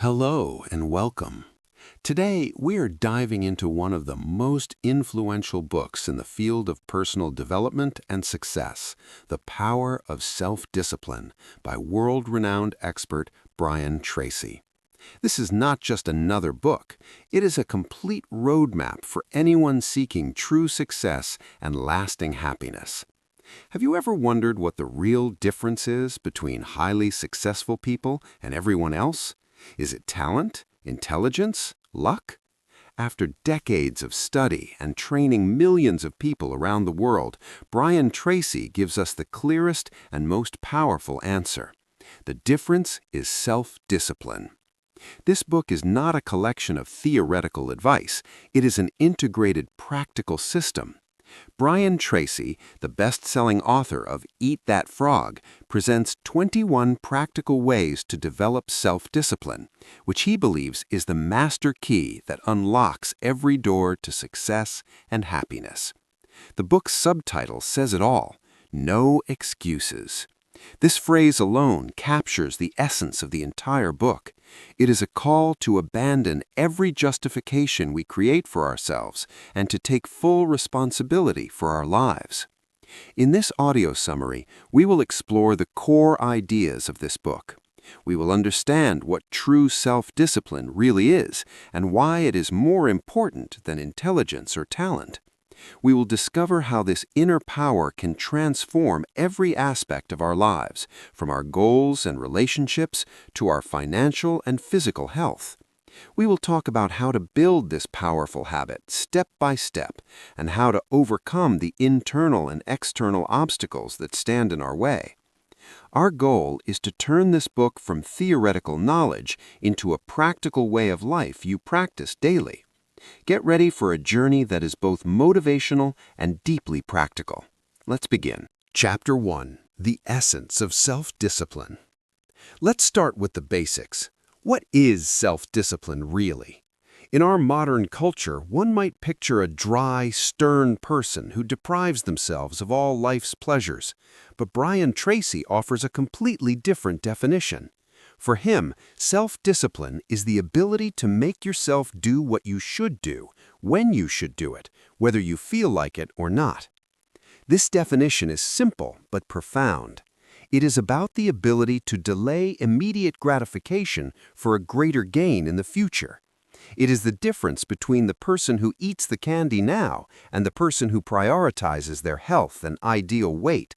Hello and welcome. Today, we are diving into one of the most influential books in the field of personal development and success, The Power of Self-Discipline by world-renowned expert Brian Tracy. This is not just another book. It is a complete roadmap for anyone seeking true success and lasting happiness. Have you ever wondered what the real difference is between highly successful people and everyone else? Is it talent, intelligence, luck? After decades of study and training millions of people around the world, Brian Tracy gives us the clearest and most powerful answer. The difference is self-discipline. This book is not a collection of theoretical advice. It is an integrated practical system. Brian Tracy, the best-selling author of Eat That Frog, presents 21 practical ways to develop self-discipline, which he believes is the master key that unlocks every door to success and happiness. The book's subtitle says it all: No excuses. This phrase alone captures the essence of the entire book. It is a call to abandon every justification we create for ourselves and to take full responsibility for our lives. In this audio summary, we will explore the core ideas of this book. We will understand what true self-discipline really is and why it is more important than intelligence or talent. We will discover how this inner power can transform every aspect of our lives, from our goals and relationships to our financial and physical health. We will talk about how to build this powerful habit step by step and how to overcome the internal and external obstacles that stand in our way. Our goal is to turn this book from theoretical knowledge into a practical way of life you practice daily. Get ready for a journey that is both motivational and deeply practical. Let's begin. Chapter 1. The Essence of Self-Discipline. Let's start with the basics. What is self-discipline really? In our modern culture, one might picture a dry, stern person who deprives themselves of all life's pleasures. But Brian Tracy offers a completely different definition. For him, self-discipline is the ability to make yourself do what you should do, when you should do it, whether you feel like it or not. This definition is simple but profound. It is about the ability to delay immediate gratification for a greater gain in the future. It is the difference between the person who eats the candy now and the person who prioritizes their health and ideal weight.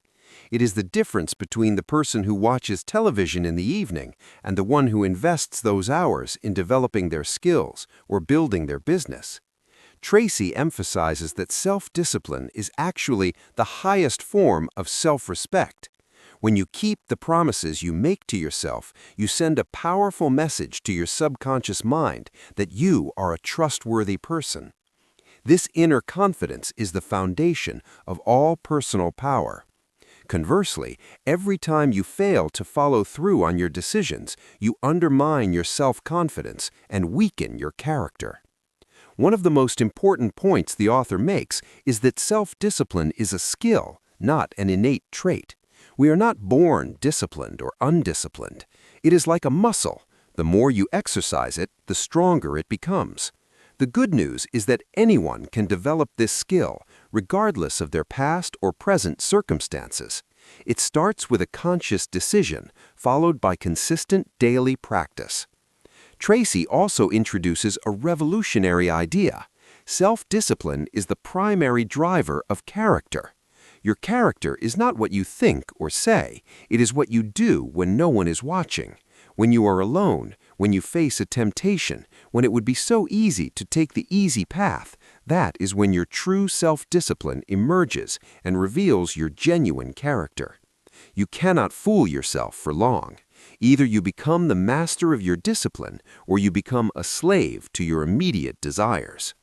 It is the difference between the person who watches television in the evening and the one who invests those hours in developing their skills or building their business. Tracy emphasizes that self-discipline is actually the highest form of self-respect. When you keep the promises you make to yourself, you send a powerful message to your subconscious mind that you are a trustworthy person. This inner confidence is the foundation of all personal power. Conversely, every time you fail to follow through on your decisions, you undermine your self-confidence and weaken your character. One of the most important points the author makes is that self-discipline is a skill, not an innate trait. We are not born disciplined or undisciplined. It is like a muscle. The more you exercise it, the stronger it becomes. The good news is that anyone can develop this skill, regardless of their past or present circumstances. It starts with a conscious decision, followed by consistent daily practice. Tracy also introduces a revolutionary idea. Self-discipline is the primary driver of character. Your character is not what you think or say. It is what you do when no one is watching, when you are alone, when you face a temptation, when it would be so easy to take the easy path. That is when your true self-discipline emerges and reveals your genuine character. You cannot fool yourself for long. Either you become the master of your discipline or you become a slave to your immediate desires.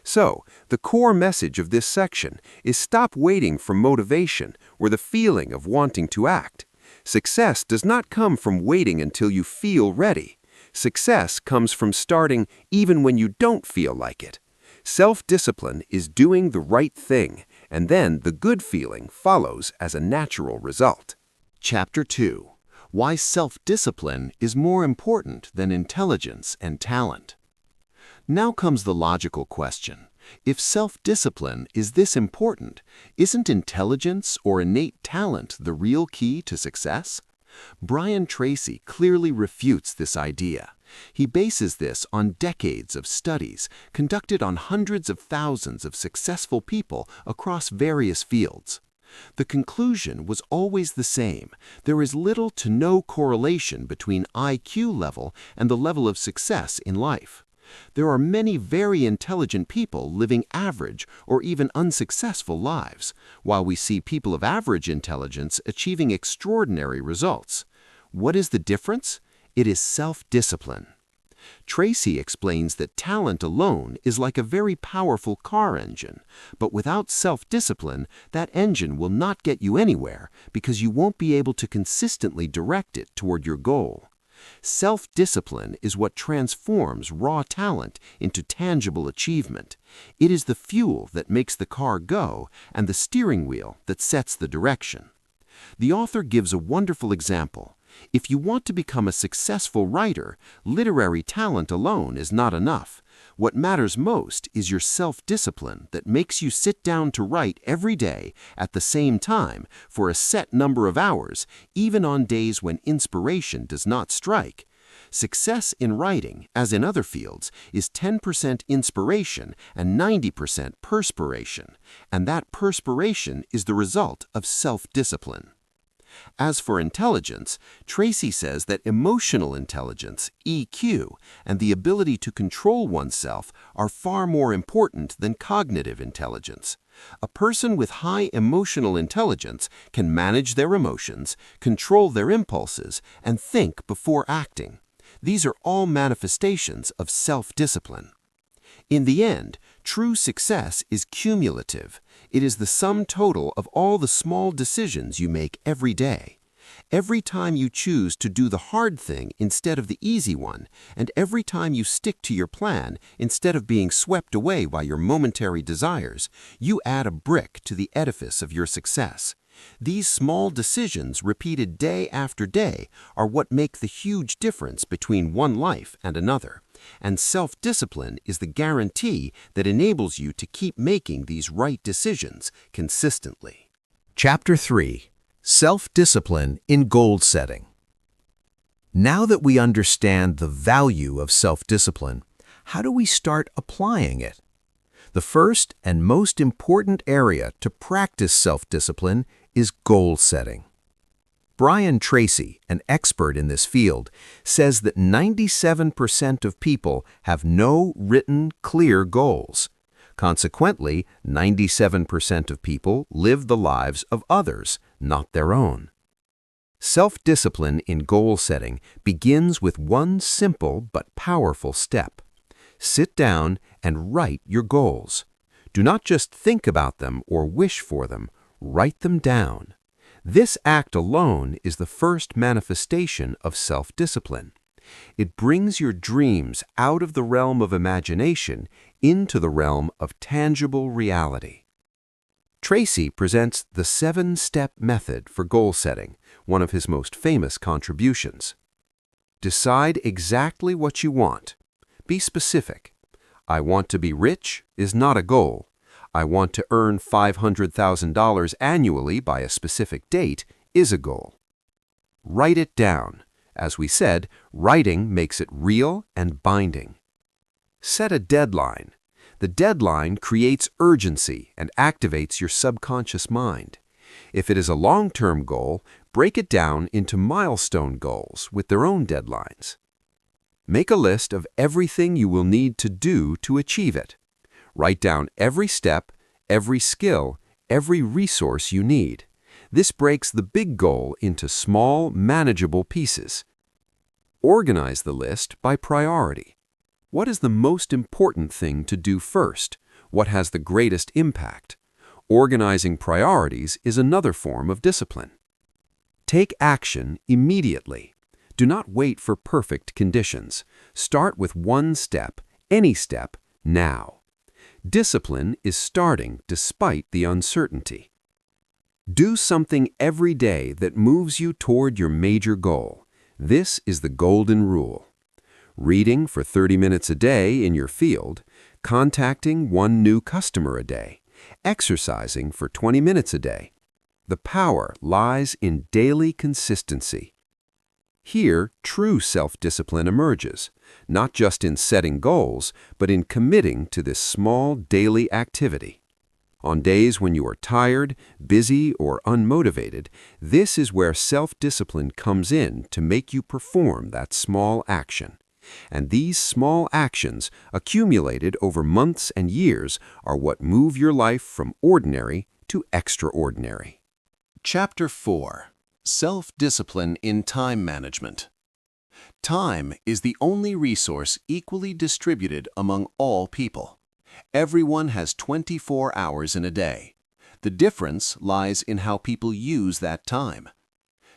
So, the core message of this section is stop waiting for motivation or the feeling of wanting to act. Success does not come from waiting until you feel ready. Success comes from starting even when you don't feel like it. Self-discipline is doing the right thing, and then the good feeling follows as a natural result. Chapter 2. why self-discipline is more important than intelligence and talent. Now comes the logical question. If self-discipline is this important, isn't intelligence or innate talent the real key to success? Brian Tracy clearly refutes this idea. He bases this on decades of studies conducted on hundreds of thousands of successful people across various fields. The conclusion was always the same. There is little to no correlation between IQ level and the level of success in life. There are many very intelligent people living average or even unsuccessful lives, while we see people of average intelligence achieving extraordinary results. What is the difference? It is self-discipline. Tracy explains that talent alone is like a very powerful car engine, but without self-discipline, that engine will not get you anywhere because you won't be able to consistently direct it toward your goal. Self-discipline is what transforms raw talent into tangible achievement. It is the fuel that makes the car go and the steering wheel that sets the direction. The author gives a wonderful example. If you want to become a successful writer, literary talent alone is not enough. What matters most is your self-discipline that makes you sit down to write every day at the same time for a set number of hours, even on days when inspiration does not strike. Success in writing, as in other fields, is 10% inspiration and 90% perspiration, and that perspiration is the result of self-discipline. As for intelligence, Tracy says that emotional intelligence, EQ, and the ability to control oneself are far more important than cognitive intelligence. A person with high emotional intelligence can manage their emotions, control their impulses, and think before acting. These are all manifestations of self-discipline. In the end, true success is cumulative. It is the sum total of all the small decisions you make every day. Every time you choose to do the hard thing instead of the easy one, and every time you stick to your plan instead of being swept away by your momentary desires, you add a brick to the edifice of your success. These small decisions repeated day after day are what make the huge difference between one life and another. And self-discipline is the guarantee that enables you to keep making these right decisions consistently. Chapter 3. Self-Discipline in Goal Setting. Now that we understand the value of self-discipline, how do we start applying it? The first and most important area to practice self-discipline is goal setting. Brian Tracy, an expert in this field, says that 97% of people have no written, clear goals. Consequently, 97% of people live the lives of others, not their own. Self-discipline in goal setting begins with one simple but powerful step. Sit down and write your goals. Do not just think about them or wish for them. Write them down. This act alone is the first manifestation of self-discipline. It brings your dreams out of the realm of imagination into the realm of tangible reality. Tracy presents the 7-step method for goal setting, one of his most famous contributions. Decide exactly what you want. Be specific. I want to be rich is not a goal. I want to earn $500,000 annually by a specific date is a goal. Write it down. As we said, writing makes it real and binding. Set a deadline. The deadline creates urgency and activates your subconscious mind. If it is a long-term goal, break it down into milestone goals with their own deadlines. Make a list of everything you will need to do to achieve it. Write down every step, every skill, every resource you need. This breaks the big goal into small, manageable pieces. Organize the list by priority. What is the most important thing to do first? What has the greatest impact? Organizing priorities is another form of discipline. Take action immediately. Do not wait for perfect conditions. Start with one step, any step, now. Discipline is starting despite the uncertainty. Do something every day that moves you toward your major goal. This is the golden rule. Reading for 30 minutes a day in your field, contacting one new customer a day, exercising for 20 minutes a day. The power lies in daily consistency. Here, true self-discipline emerges, not just in setting goals, but in committing to this small daily activity. On days when you are tired, busy, or unmotivated, this is where self-discipline comes in to make you perform that small action. And these small actions, accumulated over months and years, are what move your life from ordinary to extraordinary. Chapter 4. Self-discipline in time management. Time is the only resource equally distributed among all people. Everyone has 24 hours in a day. The difference lies in how people use that time.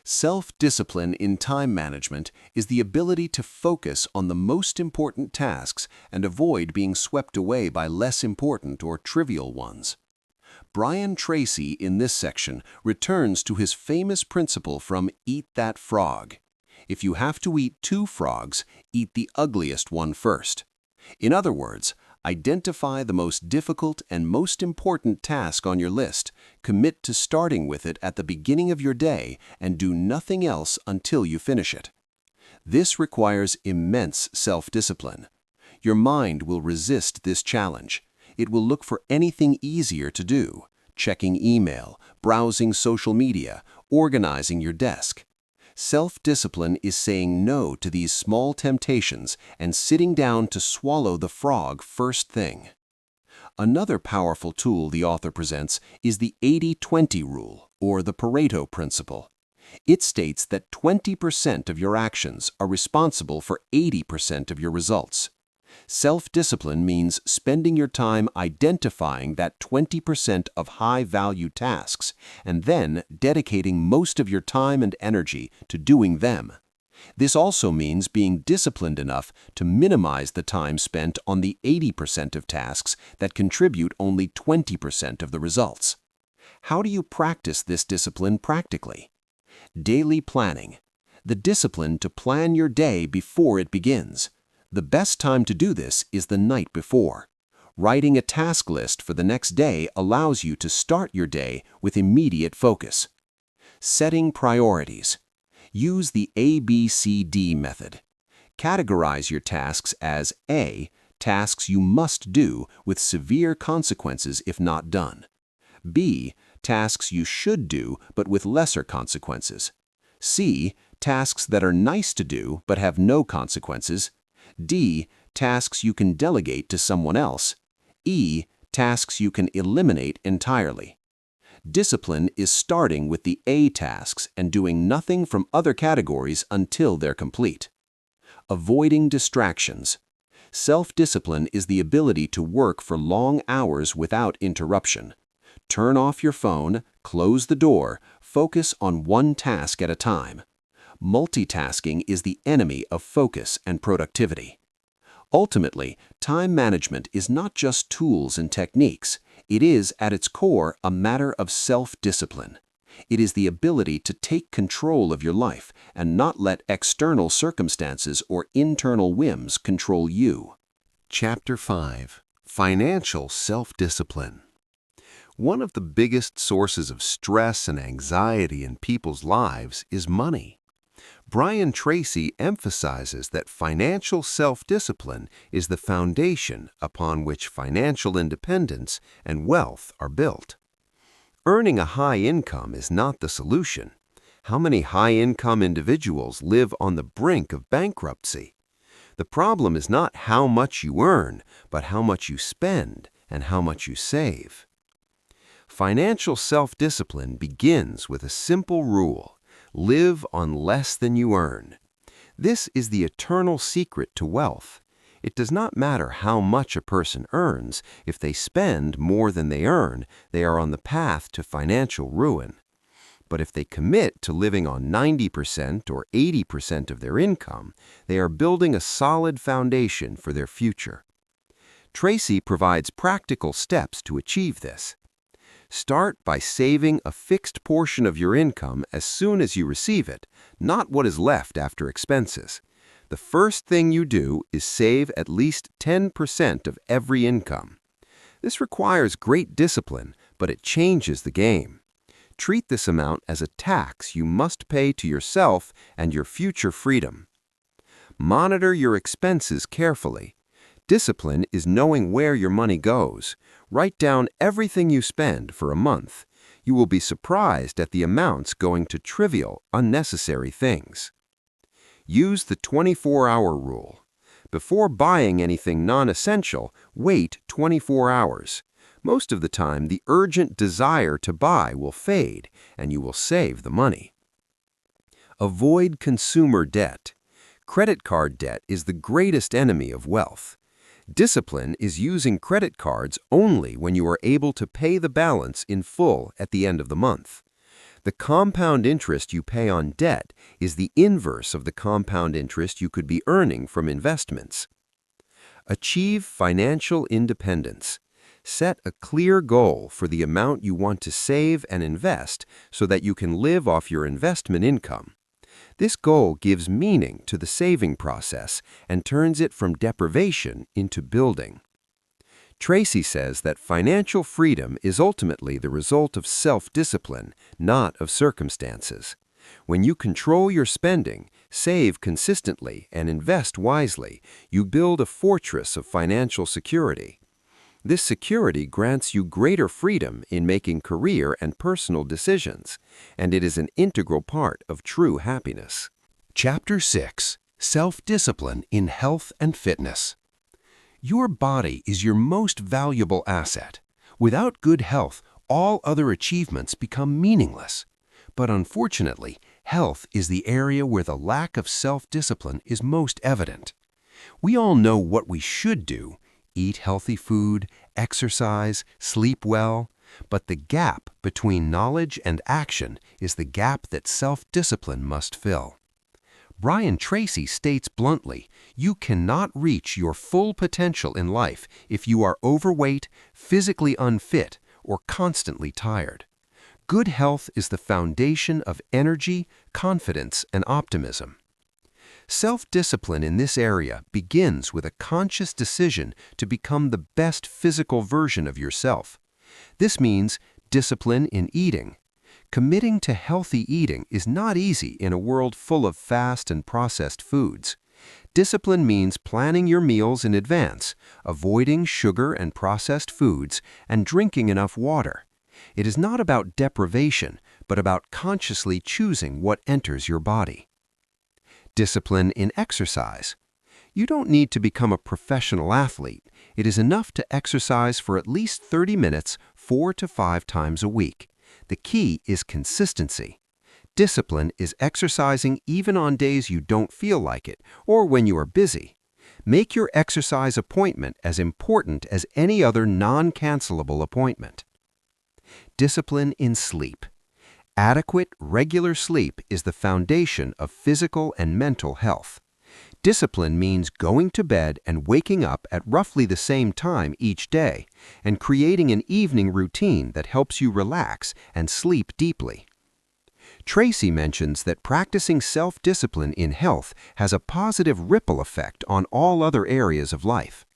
Self-discipline in time management is the ability to focus on the most important tasks and avoid being swept away by less important or trivial ones. Brian Tracy in this section returns to his famous principle from Eat That Frog. If you have to eat 2 frogs, eat the ugliest one first. In other words, identify the most difficult and most important task on your list, commit to starting with it at the beginning of your day, and do nothing else until you finish it. This requires immense self-discipline. Your mind will resist this challenge. It will look for anything easier to do, checking email, browsing social media, organizing your desk. Self-discipline is saying no to these small temptations and sitting down to swallow the frog first thing. Another powerful tool the author presents is the 80-20 rule, or the Pareto principle. It states that 20% of your actions are responsible for 80% of your results. Self-discipline means spending your time identifying that 20% of high-value tasks and then dedicating most of your time and energy to doing them. This also means being disciplined enough to minimize the time spent on the 80% of tasks that contribute only 20% of the results. How do you practice this discipline practically? Daily planning. The discipline to plan your day before it begins. The best time to do this is the night before. Writing a task list for the next day allows you to start your day with immediate focus. Setting priorities. Use the ABCD method. Categorize your tasks as A, tasks you must do with severe consequences if not done. B, tasks you should do but with lesser consequences. C, tasks that are nice to do but have no consequences. D, tasks you can delegate to someone else. E, tasks you can eliminate entirely. Discipline is starting with the A tasks and doing nothing from other categories until they're complete. Avoiding distractions. Self-discipline is the ability to work for long hours without interruption. Turn off your phone, close the door, focus on one task at a time. Multitasking is the enemy of focus and productivity. Ultimately, time management is not just tools and techniques. It is, at its core, a matter of self-discipline. It is the ability to take control of your life and not let external circumstances or internal whims control you. Chapter 5. Financial Self-Discipline. One of the biggest sources of stress and anxiety in people's lives is money. Brian Tracy emphasizes that financial self-discipline is the foundation upon which financial independence and wealth are built. Earning a high income is not the solution. How many high-income individuals live on the brink of bankruptcy? The problem is not how much you earn, but how much you spend and how much you save. Financial self-discipline begins with a simple rule: live on less than you earn. This is the eternal secret to wealth. It does not matter how much a person earns. If they spend more than they earn, they are on the path to financial ruin. But if they commit to living on 90% or 80% of their income, they are building a solid foundation for their future. Tracy provides practical steps to achieve this. Start by saving a fixed portion of your income as soon as you receive it, not what is left after expenses. The first thing you do is save at least 10% of every income. This requires great discipline, but it changes the game. Treat this amount as a tax you must pay to yourself and your future freedom. Monitor your expenses carefully. Discipline is knowing where your money goes. Write down everything you spend for a month. You will be surprised at the amounts going to trivial, unnecessary things. Use the 24-hour rule. Before buying anything non-essential, wait 24 hours. Most of the time, the urgent desire to buy will fade, and you will save the money. Avoid consumer debt. Credit card debt is the greatest enemy of wealth. Discipline is using credit cards only when you are able to pay the balance in full at the end of the month. The compound interest you pay on debt is the inverse of the compound interest you could be earning from investments. Achieve financial independence. Set a clear goal for the amount you want to save and invest so that you can live off your investment income. This goal gives meaning to the saving process and turns it from deprivation into building. Tracy says that financial freedom is ultimately the result of self-discipline, not of circumstances. When you control your spending, save consistently, and invest wisely, you build a fortress of financial security. This security grants you greater freedom in making career and personal decisions, and it is an integral part of true happiness. Chapter 6. Self-Discipline in Health and Fitness. Your body is your most valuable asset. Without good health, all other achievements become meaningless. But unfortunately, health is the area where the lack of self-discipline is most evident. We all know what we should do: eat healthy food, exercise, sleep well. But the gap between knowledge and action is the gap that self-discipline must fill. Brian Tracy states bluntly, you cannot reach your full potential in life if you are overweight, physically unfit, or constantly tired. Good health is the foundation of energy, confidence, and optimism. Self-discipline in this area begins with a conscious decision to become the best physical version of yourself. This means discipline in eating. Committing to healthy eating is not easy in a world full of fast and processed foods. Discipline means planning your meals in advance, avoiding sugar and processed foods, and drinking enough water. It is not about deprivation, but about consciously choosing what enters your body. Discipline in exercise. You don't need to become a professional athlete. It is enough to exercise for at least 30 minutes 4 to 5 times a week. The key is consistency. Discipline is exercising even on days you don't feel like it or when you are busy. Make your exercise appointment as important as any other non-cancelable appointment. Discipline in sleep. Adequate, regular sleep is the foundation of physical and mental health. Discipline means going to bed and waking up at roughly the same time each day, and creating an evening routine that helps you relax and sleep deeply. Tracy mentions that practicing self-discipline in health has a positive ripple effect on all other areas of life.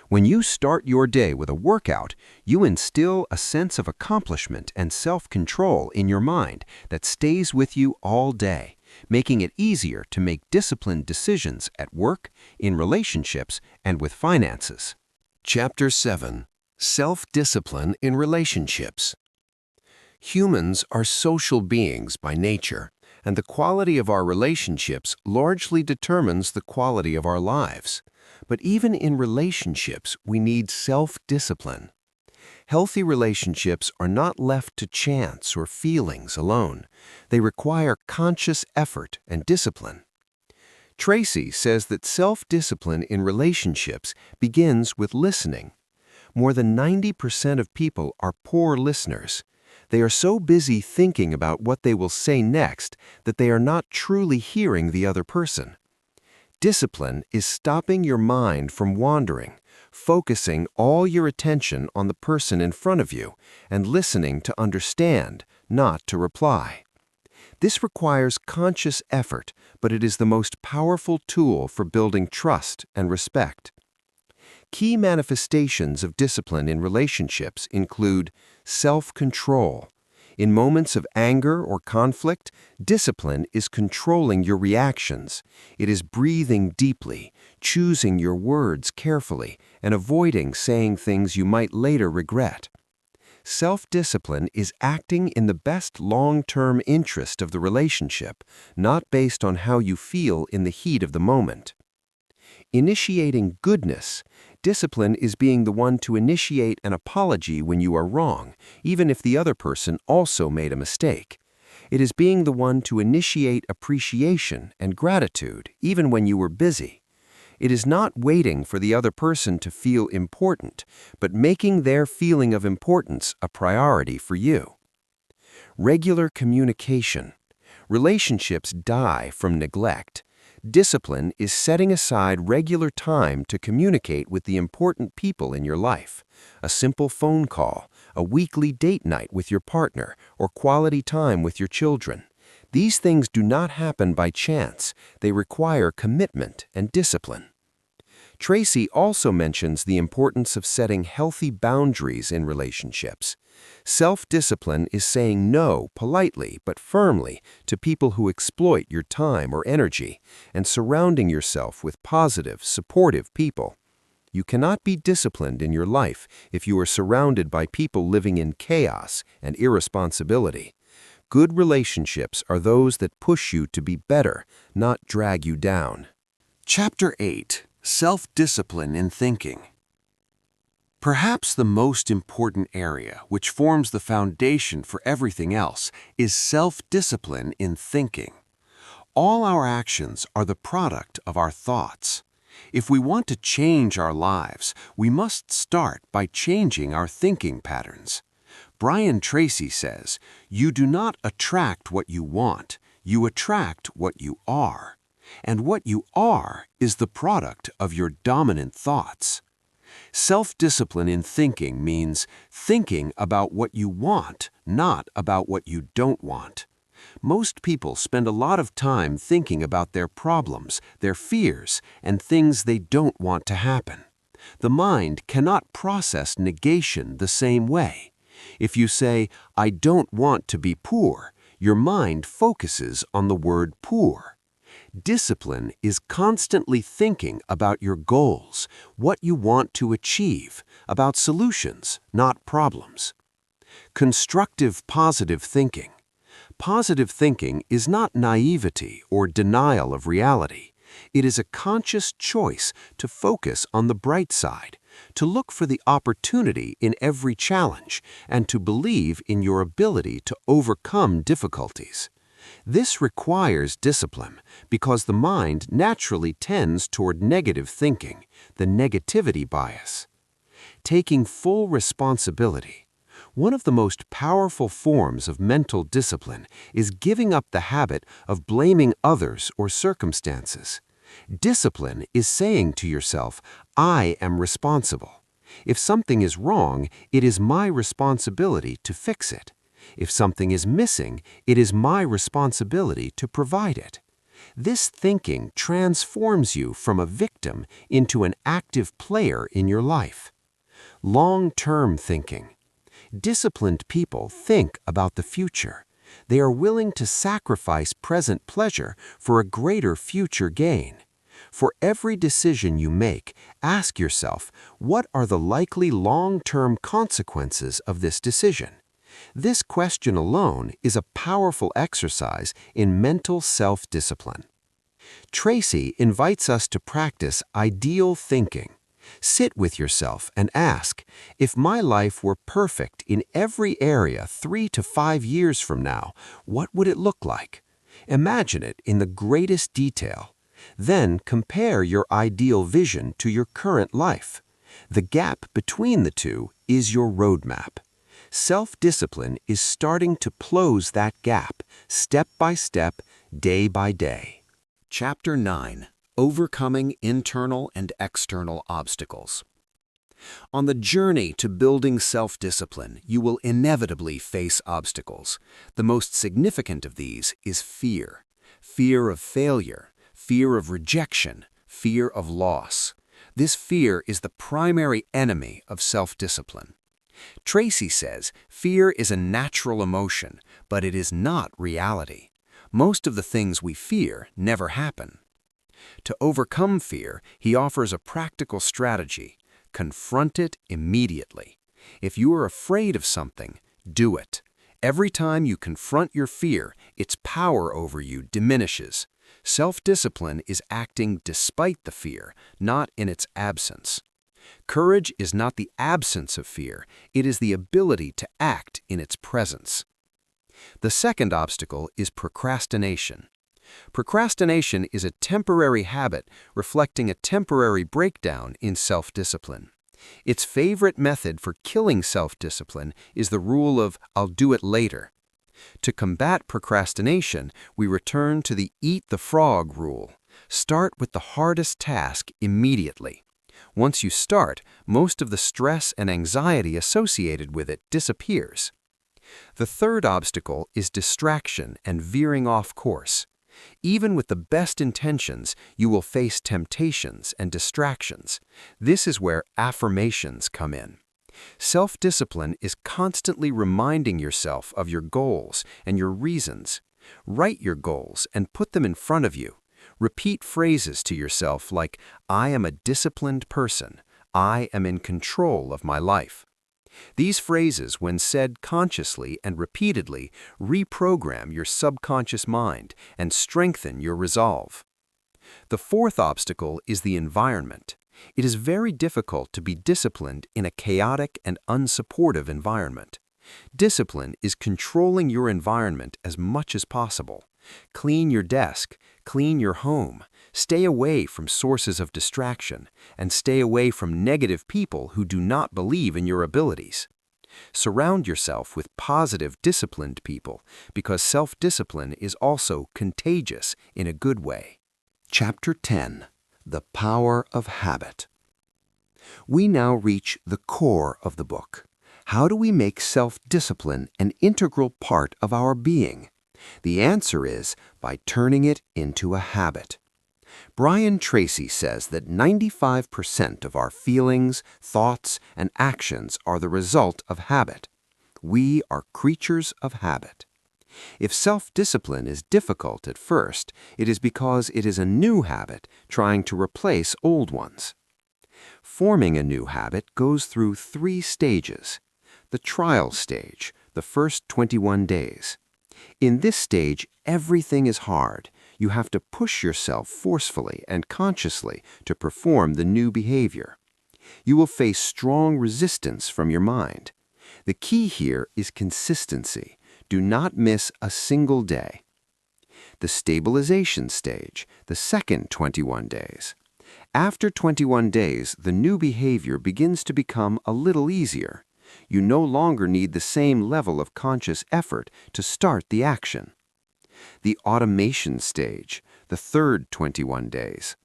When you start your day with a workout, you instill a sense of accomplishment and self-control in your mind that stays with you all day, making it easier to make disciplined decisions at work, in relationships, and with finances. Chapter 7. Self-Discipline in Relationships. Humans are social beings by nature, and the quality of our relationships largely determines the quality of our lives. But even in relationships, we need self-discipline. Healthy relationships are not left to chance or feelings alone. They require conscious effort and discipline. Tracy says that self-discipline in relationships begins with listening. More than 90% of people are poor listeners. They are so busy thinking about what they will say next that they are not truly hearing the other person. Discipline is stopping your mind from wandering, focusing all your attention on the person in front of you and listening to understand, not to reply. This requires conscious effort, but it is the most powerful tool for building trust and respect. Key manifestations of discipline in relationships include self-control. In moments of anger or conflict, discipline is controlling your reactions. It is breathing deeply, choosing your words carefully, and avoiding saying things you might later regret. Self-discipline is acting in the best long-term interest of the relationship, not based on how you feel in the heat of the moment. Initiating goodness. Discipline is being the one to initiate an apology when you are wrong, even if the other person also made a mistake. It is being the one to initiate appreciation and gratitude, even when you were busy. It is not waiting for the other person to feel important, but making their feeling of importance a priority for you. Regular communication. Relationships die from neglect. Discipline is setting aside regular time to communicate with the important people in your life. A simple phone call, a weekly date night with your partner, or quality time with your children. These things do not happen by chance. They require commitment and discipline. Tracy also mentions the importance of setting healthy boundaries in relationships. Self-discipline is saying no politely but firmly to people who exploit your time or energy, and surrounding yourself with positive, supportive people. You cannot be disciplined in your life if you are surrounded by people living in chaos and irresponsibility. Good relationships are those that push you to be better, not drag you down. Chapter 8. Self-discipline in thinking. Perhaps the most important area, which forms the foundation for everything else, is self-discipline in thinking. All our actions are the product of our thoughts. If we want to change our lives, we must start by changing our thinking patterns. Brian Tracy says, "You do not attract what you want, you attract what you are. And what you are is the product of your dominant thoughts." Self-discipline in thinking means thinking about what you want, not about what you don't want. Most people spend a lot of time thinking about their problems, their fears, and things they don't want to happen. The mind cannot process negation the same way. If you say, "I don't want to be poor," your mind focuses on the word poor. Discipline is constantly thinking about your goals, what you want to achieve, about solutions, not problems. Constructive positive thinking. Positive thinking is not naivety or denial of reality. It is a conscious choice to focus on the bright side, to look for the opportunity in every challenge, and to believe in your ability to overcome difficulties. This requires discipline because the mind naturally tends toward negative thinking, the negativity bias. Taking full responsibility. One of the most powerful forms of mental discipline is giving up the habit of blaming others or circumstances. Discipline is saying to yourself, "I am responsible. If something is wrong, it is my responsibility to fix it. If something is missing, it is my responsibility to provide it." This thinking transforms you from a victim into an active player in your life. Long-term thinking. Disciplined people think about the future. They are willing to sacrifice present pleasure for a greater future gain. For every decision you make, ask yourself, what are the likely long-term consequences of this decision? This question alone is a powerful exercise in mental self-discipline. Tracy invites us to practice ideal thinking. Sit with yourself and ask, if my life were perfect in every area 3 to 5 years from now, what would it look like? Imagine it in the greatest detail. Then compare your ideal vision to your current life. The gap between the two is your roadmap. Self-discipline is starting to close that gap, step by step, day by day. Chapter 9. Overcoming Internal and External Obstacles. On the journey to building self-discipline, you will inevitably face obstacles. The most significant of these is fear. Fear of failure, fear of rejection, fear of loss. This fear is the primary enemy of self-discipline. Tracy says fear is a natural emotion, but it is not reality. Most of the things we fear never happen. To overcome fear, he offers a practical strategy. Confront it immediately. If you are afraid of something, do it. Every time you confront your fear, its power over you diminishes. Self-discipline is acting despite the fear, not in its absence. Courage is not the absence of fear, it is the ability to act in its presence. The second obstacle is procrastination. Procrastination is a temporary habit reflecting a temporary breakdown in self-discipline. Its favorite method for killing self-discipline is the rule of "I'll do it later." To combat procrastination, we return to the eat the frog rule. Start with the hardest task immediately. Once you start, most of the stress and anxiety associated with it disappears. The third obstacle is distraction and veering off course. Even with the best intentions, you will face temptations and distractions. This is where affirmations come in. Self-discipline is constantly reminding yourself of your goals and your reasons. Write your goals and put them in front of you. Repeat phrases to yourself like, "I am a disciplined person. I am in control of my life." These phrases, when said consciously and repeatedly, reprogram your subconscious mind and strengthen your resolve. The fourth obstacle is the environment. It is very difficult to be disciplined in a chaotic and unsupportive environment. Discipline is controlling your environment as much as possible. Clean your desk, clean your home, stay away from sources of distraction, and stay away from negative people who do not believe in your abilities. Surround yourself with positive, disciplined people because self-discipline is also contagious in a good way. Chapter 10. The Power of Habit. We now reach the core of the book. How do we make self-discipline an integral part of our being? The answer is by turning it into a habit. Brian Tracy says that 95% of our feelings, thoughts, and actions are the result of habit. We are creatures of habit. If self-discipline is difficult at first, it is because it is a new habit trying to replace old ones. Forming a new habit goes through 3 stages. The trial stage, the first 21 days. In this stage, everything is hard. You have to push yourself forcefully and consciously to perform the new behavior. You will face strong resistance from your mind. The key here is consistency. Do not miss a single day. The stabilization stage, the second 21 days. After 21 days, the new behavior begins to become a little easier. You no longer need the same level of conscious effort to start the action. The automation stage, the third 21 days.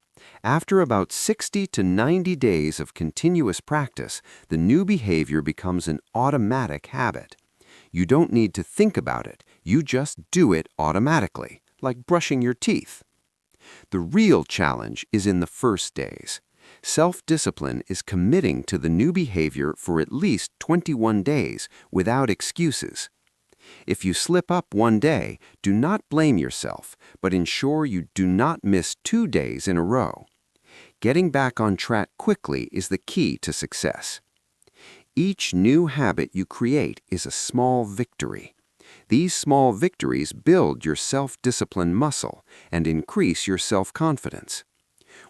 After about 60 to 90 days of continuous practice, the new behavior becomes an automatic habit. You don't need to think about it, you just do it automatically, like brushing your teeth. The real challenge is in the first days. Self-discipline is committing to the new behavior for at least 21 days without excuses. If you slip up one day, do not blame yourself, but ensure you do not miss 2 days in a row. Getting back on track quickly is the key to success. Each new habit you create is a small victory. These small victories build your self-discipline muscle and increase your self-confidence.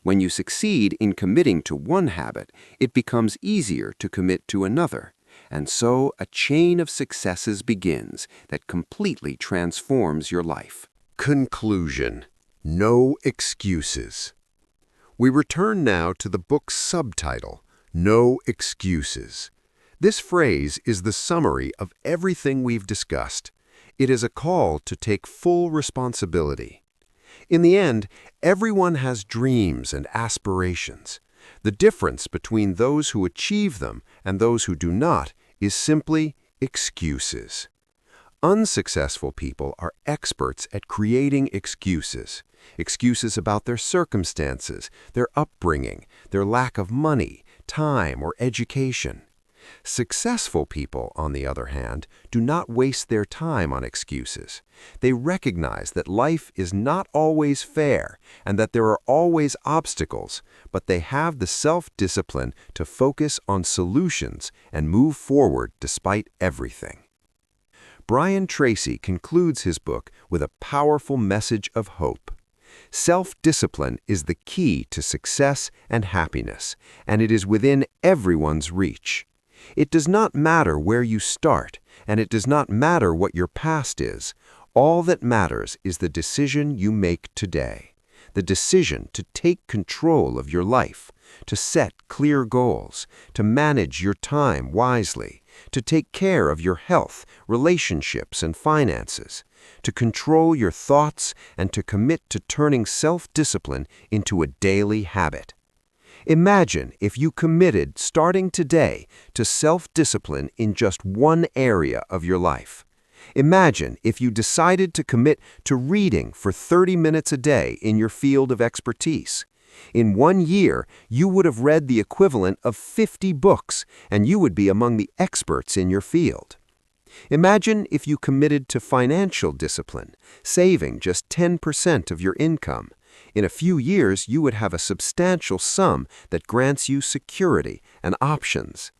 When you succeed in committing to one habit, it becomes easier to commit to another, and so a chain of successes begins that completely transforms your life. Conclusion. No excuses. We return now to the book's subtitle, No Excuses. This phrase is the summary of everything we've discussed. It is a call to take full responsibility. In the end, everyone has dreams and aspirations. The difference between those who achieve them and those who do not is simply excuses. Unsuccessful people are experts at creating excuses. Excuses about their circumstances, their upbringing, their lack of money, time, or education. Successful people, on the other hand, do not waste their time on excuses. They recognize that life is not always fair and that there are always obstacles, but they have the self-discipline to focus on solutions and move forward despite everything. Brian Tracy concludes his book with a powerful message of hope. Self-discipline is the key to success and happiness, and it is within everyone's reach. It does not matter where you start, and it does not matter what your past is. All that matters is the decision you make today. The decision to take control of your life, to set clear goals, to manage your time wisely, to take care of your health, relationships, and finances, to control your thoughts, and to commit to turning self-discipline into a daily habit. Imagine if you committed, starting today, to self-discipline in just one area of your life. Imagine if you decided to commit to reading for 30 minutes a day in your field of expertise. In 1 year, you would have read the equivalent of 50 books, and you would be among the experts in your field. Imagine if you committed to financial discipline, saving just 10% of your income. In a few years, you would have a substantial sum that grants you security and options.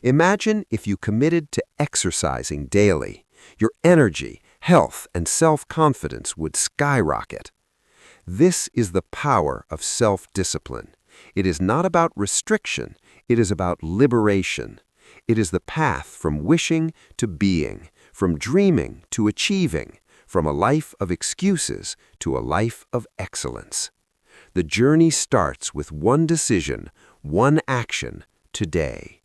Imagine if you committed to exercising daily. Your energy, health, and self-confidence would skyrocket. This is the power of self-discipline. It is not about restriction, it is about liberation. It is the path from wishing to being, from dreaming to achieving, from a life of excuses to a life of excellence. The journey starts with one decision, one action, today.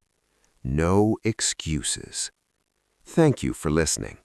No excuses. Thank you for listening.